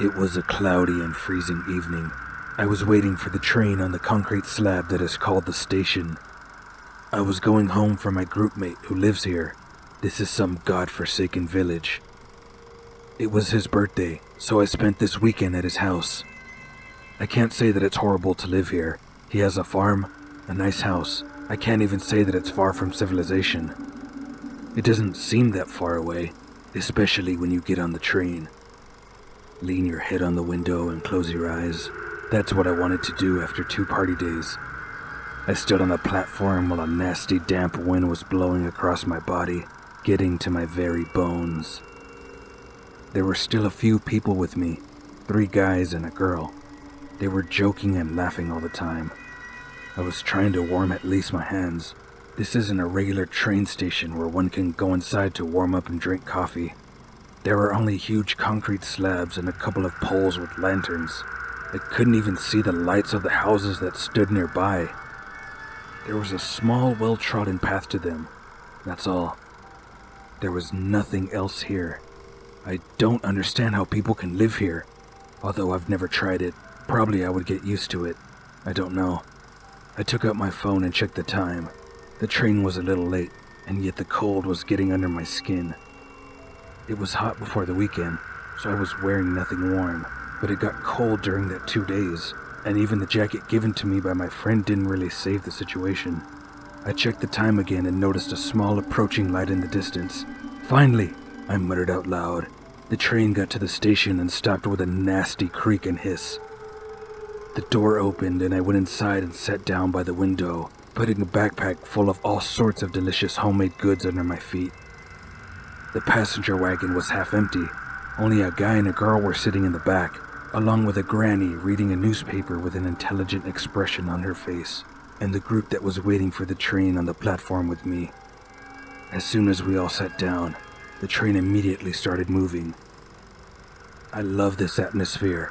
It was a cloudy and freezing evening. I was waiting for the train on the concrete slab that is called the station. I was going home from my groupmate who lives here. This is some god-forsaken village. It was his birthday, so I spent this weekend at his house. I can't say that it's horrible to live here. He has a farm, a nice house. I can't even say that it's far from civilization. It doesn't seem that far away, especially when you get on the train. Lean your head on the window and close your eyes. That's what I wanted to do after 2 party days. I stood on the platform while a nasty damp wind was blowing across my body, getting to my very bones. There were still a few people with me, 3 guys and a girl. They were joking and laughing all the time. I was trying to warm at least my hands. This isn't a regular train station where one can go inside to warm up and drink coffee. There were only huge concrete slabs and a couple of poles with lanterns. I couldn't even see the lights of the houses that stood nearby. There was a small, well-trodden path to them. That's all. There was nothing else here. I don't understand how people can live here. Although I've never tried it. Probably I would get used to it. I don't know. I took out my phone and checked the time. The train was a little late, and yet the cold was getting under my skin. It was hot before the weekend, so I was wearing nothing warm, but it got cold during that 2 days, and even the jacket given to me by my friend didn't really save the situation. I checked the time again and noticed a small approaching light in the distance. Finally, I muttered out loud. The train got to the station and stopped with a nasty creak and hiss. The door opened and I went inside and sat down by the window, putting a backpack full of all sorts of delicious homemade goods under my feet. The passenger wagon was half empty. Only a guy and a girl were sitting in the back, along with a granny reading a newspaper with an intelligent expression on her face, and the group that was waiting for the train on the platform with me. As soon as we all sat down, the train immediately started moving. I love this atmosphere.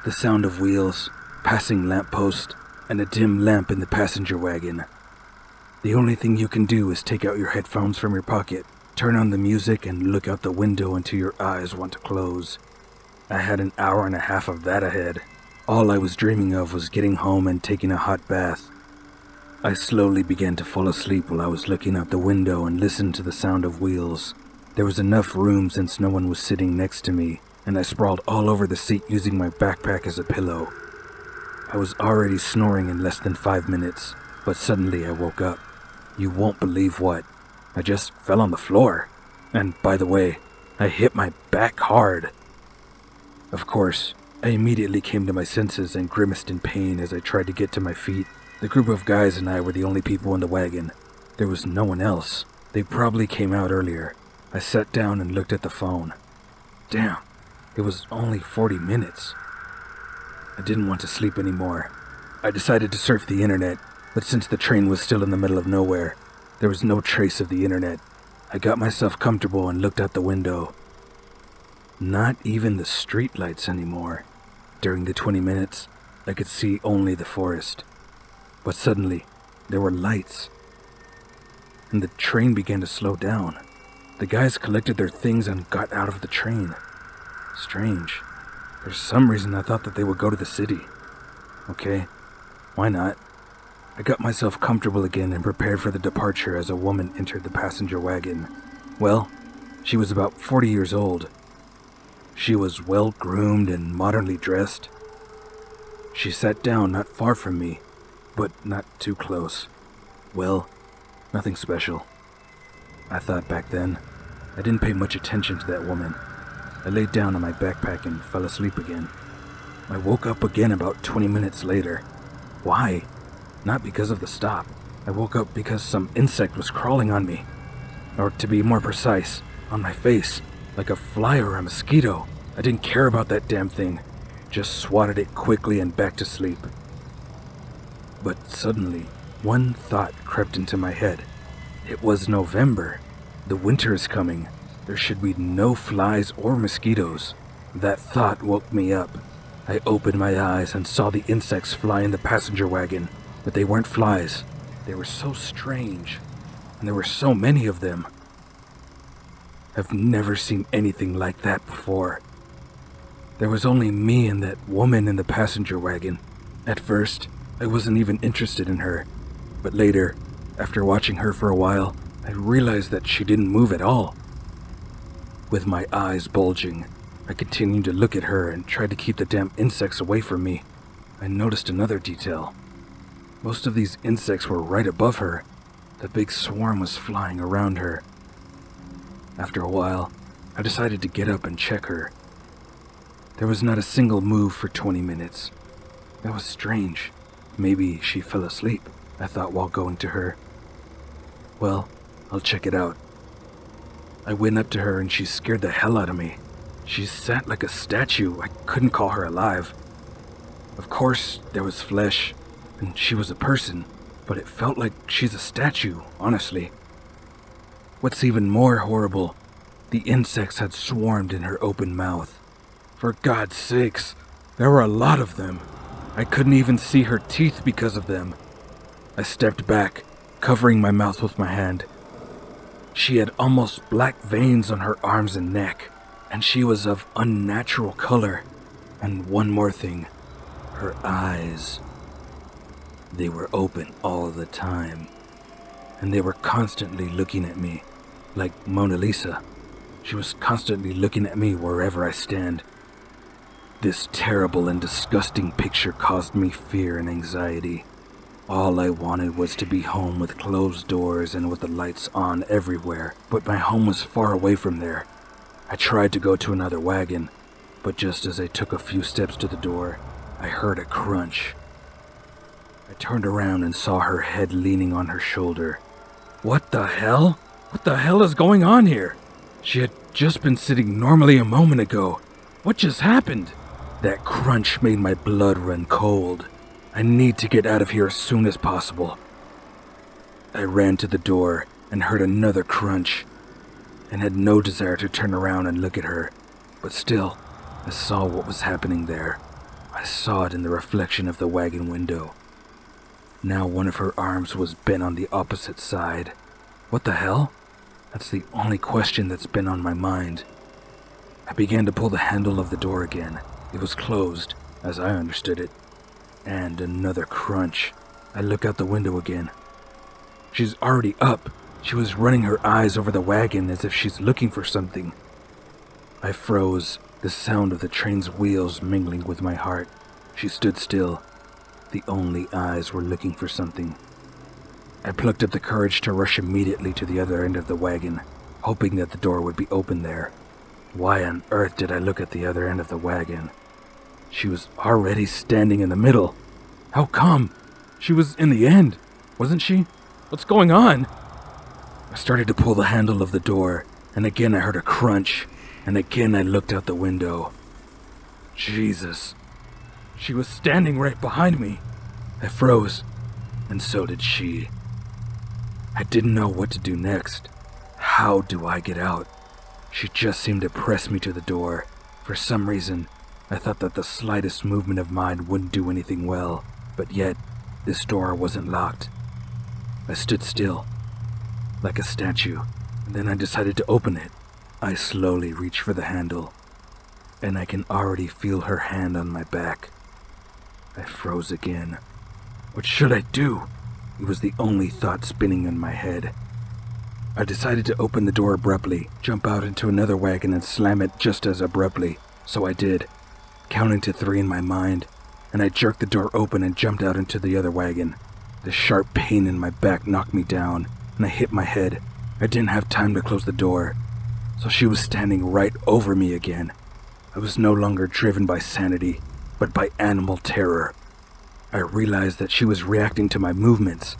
The sound of wheels, passing lampposts, and a dim lamp in the passenger wagon. The only thing you can do is take out your headphones from your pocket, turn on the music, and look out the window until your eyes want to close. I had an hour and a half of that ahead. All I was dreaming of was getting home and taking a hot bath. I slowly began to fall asleep while I was looking out the window and listened to the sound of wheels. There was enough room since no one was sitting next to me, and I sprawled all over the seat using my backpack as a pillow. I was already snoring in less than 5 minutes, but suddenly I woke up. You won't believe what. I just fell on the floor. And by the way, I hit my back hard. Of course, I immediately came to my senses and grimaced in pain as I tried to get to my feet. The group of guys and I were the only people in the wagon. There was no one else. They probably came out earlier. I sat down and looked at the phone. Damn, it was only 40 minutes. I didn't want to sleep anymore. I decided to surf the internet, but since the train was still in the middle of nowhere, there was no trace of the internet. I got myself comfortable and looked out the window. Not even the street lights anymore. During the 20 minutes, I could see only the forest. But suddenly, there were lights. And the train began to slow down. The guys collected their things and got out of the train. Strange. For some reason, I thought that they would go to the city. Okay, why not? I got myself comfortable again and prepared for the departure as a woman entered the passenger wagon. Well, she was about 40 years old. She was well-groomed and modernly dressed. She sat down not far from me, but not too close. Well, nothing special. I thought back then. I didn't pay much attention to that woman. I laid down on my backpack and fell asleep again. I woke up again about 20 minutes later. Why? Not because of the stop. I woke up because some insect was crawling on me. Or to be more precise, on my face, like a fly or a mosquito. I didn't care about that damn thing. Just swatted it quickly and back to sleep. But suddenly, one thought crept into my head. It was November. The winter is coming. There should be no flies or mosquitoes. That thought woke me up. I opened my eyes and saw the insects fly in the passenger wagon, but they weren't flies. They were so strange, and there were so many of them. I've never seen anything like that before. There was only me and that woman in the passenger wagon. At first, I wasn't even interested in her, but later, after watching her for a while, I realized that she didn't move at all. With my eyes bulging, I continued to look at her and tried to keep the damn insects away from me. I noticed another detail. Most of these insects were right above her. The big swarm was flying around her. After a while, I decided to get up and check her. There was not a single move for 20 minutes. That was strange. Maybe she fell asleep, I thought while going to her. Well, I'll check it out. I went up to her and she scared the hell out of me. She sat like a statue. I couldn't call her alive. Of course, there was flesh, and she was a person, but it felt like she's a statue, honestly. What's even more horrible, the insects had swarmed in her open mouth. For God's sakes, there were a lot of them. I couldn't even see her teeth because of them. I stepped back, covering my mouth with my hand. She had almost black veins on her arms and neck, and she was of unnatural color. And one more thing, her eyes. They were open all the time, and they were constantly looking at me, like Mona Lisa. She was constantly looking at me wherever I stand. This terrible and disgusting picture caused me fear and anxiety. All I wanted was to be home with closed doors and with the lights on everywhere, but my home was far away from there. I tried to go to another wagon, but just as I took a few steps to the door, I heard a crunch. I turned around and saw her head leaning on her shoulder. What the hell? What the hell is going on here? She had just been sitting normally a moment ago. What just happened? That crunch made my blood run cold. I need to get out of here as soon as possible. I ran to the door and heard another crunch, and had no desire to turn around and look at her, but still, I saw what was happening there. I saw it in the reflection of the wagon window. Now one of her arms was bent on the opposite side. What the hell? That's the only question that's been on my mind. I began to pull the handle of the door again. It was closed, as I understood it. And another crunch. I look out the window again. She's already up. She was running her eyes over the wagon as if she's looking for something. I froze, the sound of the train's wheels mingling with my heart. She stood still. The only eyes were looking for something. I plucked up the courage to rush immediately to the other end of the wagon, hoping that the door would be open there. Why on earth did I look at the other end of the wagon? She was already standing in the middle. How come? She was in the end, wasn't she? What's going on? I started to pull the handle of the door, and again I heard a crunch, and again I looked out the window. Jesus. She was standing right behind me. I froze, and so did she. I didn't know what to do next. How do I get out? She just seemed to press me to the door. For some reason, I thought that the slightest movement of mine wouldn't do anything well, but yet, this door wasn't locked. I stood still, like a statue, and then I decided to open it. I slowly reached for the handle, and I can already feel her hand on my back. I froze again. What should I do? It was the only thought spinning in my head. I decided to open the door abruptly, jump out into another wagon and slam it just as abruptly, so I did, counting to 3 in my mind, and I jerked the door open and jumped out into the other wagon. The sharp pain in my back knocked me down, and I hit my head. I didn't have time to close the door, so she was standing right over me again. I was no longer driven by sanity, but by animal terror. I realized that she was reacting to my movements.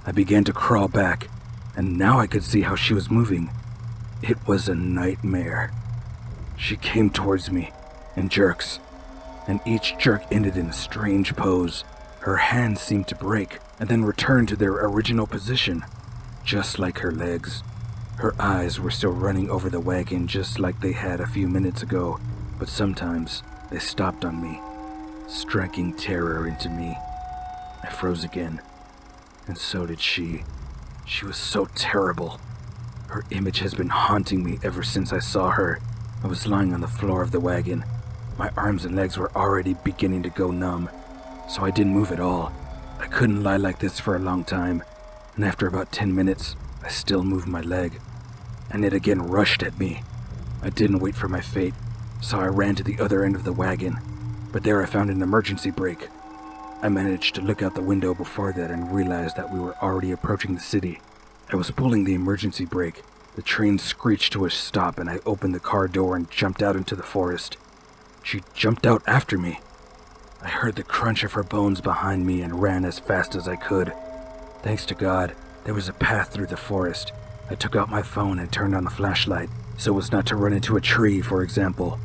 I began to crawl back, and now I could see how she was moving. It was a nightmare. She came towards me in jerks, and each jerk ended in a strange pose. Her hands seemed to break and then return to their original position, just like her legs. Her eyes were still running over the wagon just like they had a few minutes ago, but sometimes they stopped on me, striking terror into me. I froze again, and so did she. She was so terrible. Her image has been haunting me ever since I saw her. I was lying on the floor of the wagon, My arms and legs were already beginning to go numb, so I didn't move at all. I couldn't lie like this for a long time, and after about 10 minutes, I still moved my leg, and it again rushed at me. I didn't wait for my fate, so I ran to the other end of the wagon, but there I found an emergency brake. I managed to look out the window before that and realized that we were already approaching the city. I was pulling the emergency brake. The train screeched to a stop, and I opened the car door and jumped out into the forest. She jumped out after me. I heard the crunch of her bones behind me and ran as fast as I could. Thanks to God, there was a path through the forest. I took out my phone and turned on the flashlight, so as not to run into a tree, for example.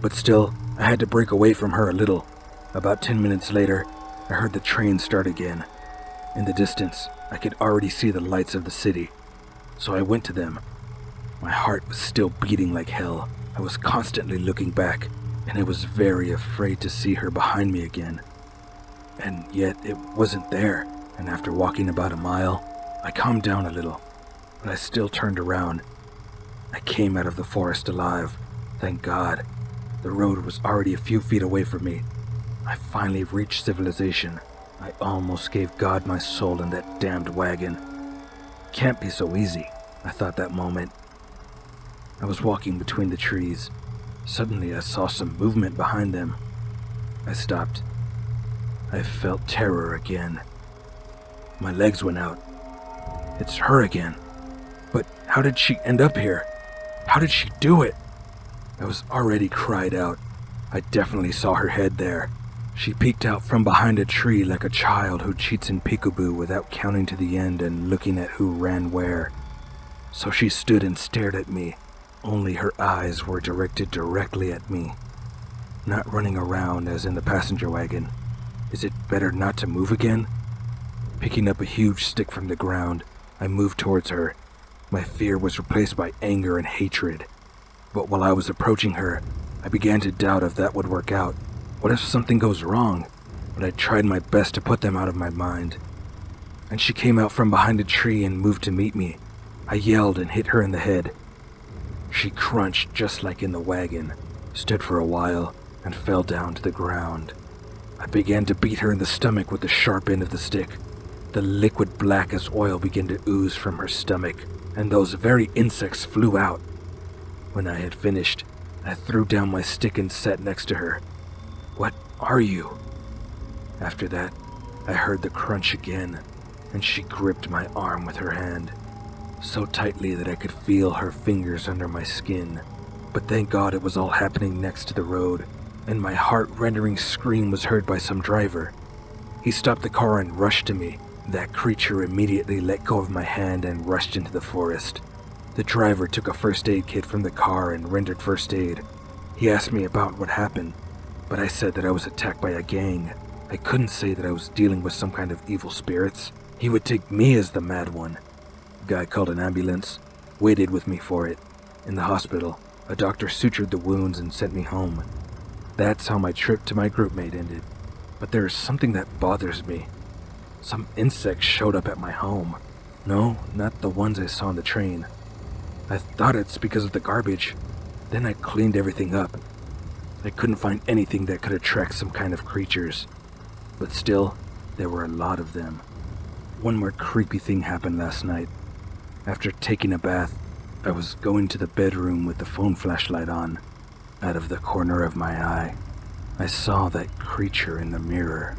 But still, I had to break away from her a little. About 10 minutes later, I heard the train start again. In the distance, I could already see the lights of the city, so I went to them. My heart was still beating like hell. I was constantly looking back, and I was very afraid to see her behind me again. And yet it wasn't there, and after walking about a mile, I calmed down a little, but I still turned around. I came out of the forest alive, thank God. The road was already a few feet away from me. I finally reached civilization. I almost gave God my soul in that damned wagon. Can't be so easy, I thought that moment. I was walking between the trees. Suddenly I saw some movement behind them. I stopped. I felt terror again. My legs went out. It's her again. But how did she end up here? How did she do it? I was already cried out. I definitely saw her head there. She peeked out from behind a tree like a child who cheats in peekaboo without counting to the end and looking at who ran where. So she stood and stared at me, only her eyes were directed directly at me. Not running around as in the passenger wagon. Is it better not to move again? Picking up a huge stick from the ground, I moved towards her. My fear was replaced by anger and hatred. But while I was approaching her, I began to doubt if that would work out. What if something goes wrong? But I tried my best to put them out of my mind. And she came out from behind a tree and moved to meet me. I yelled and hit her in the head. She crunched just like in the wagon, stood for a while, and fell down to the ground. I began to beat her in the stomach with the sharp end of the stick. The liquid black as oil began to ooze from her stomach, and those very insects flew out. When I had finished, I threw down my stick and sat next to her. What are you? After that, I heard the crunch again, and she gripped my arm with her hand, so tightly that I could feel her fingers under my skin. But thank God it was all happening next to the road, and my heart-rending scream was heard by some driver. He stopped the car and rushed to me. That creature immediately let go of my hand and rushed into the forest. The driver took a first aid kit from the car and rendered first aid. He asked me about what happened, but I said that I was attacked by a gang. I couldn't say that I was dealing with some kind of evil spirits. He would take me as the mad one. The guy called an ambulance, waited with me for it. In the hospital, a doctor sutured the wounds and sent me home. That's how my trip to my groupmate ended. But there is something that bothers me. Some insects showed up at my home. No, not the ones I saw on the train. I thought it's because of the garbage. Then I cleaned everything up. I couldn't find anything that could attract some kind of creatures. But still, there were a lot of them. One more creepy thing happened last night. After taking a bath, I was going to the bedroom with the phone flashlight on. Out of the corner of my eye, I saw that creature in the mirror.